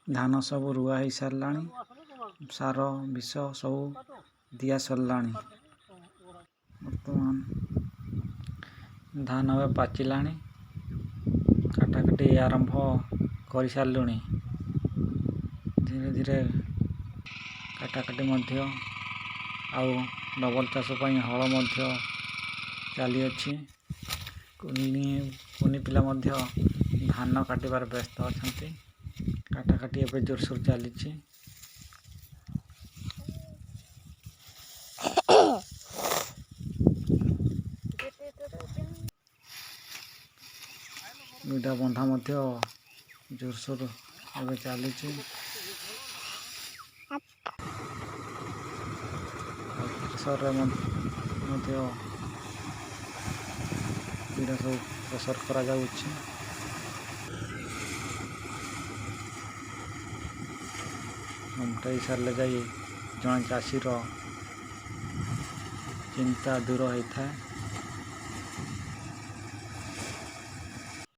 धान सब रुआ हो सारा सार विष सब दिया सरलाणी बर्तमान धान अब पाचिला काटाकाटी आरंभ कर सारू धीरे धीरे काटाकाटी आउ डबल चाष हल चली अच्छी कुनी पिला धान काटिबार व्यस्त अच्छा काटाकाटी एवं जोरसोर चली विदा बंधा जोरसोर एवं चली पीड़ा सब प्रसार करा जाउछि घंटाई सारे जाई जन चाषीर चिंता दूर होता है।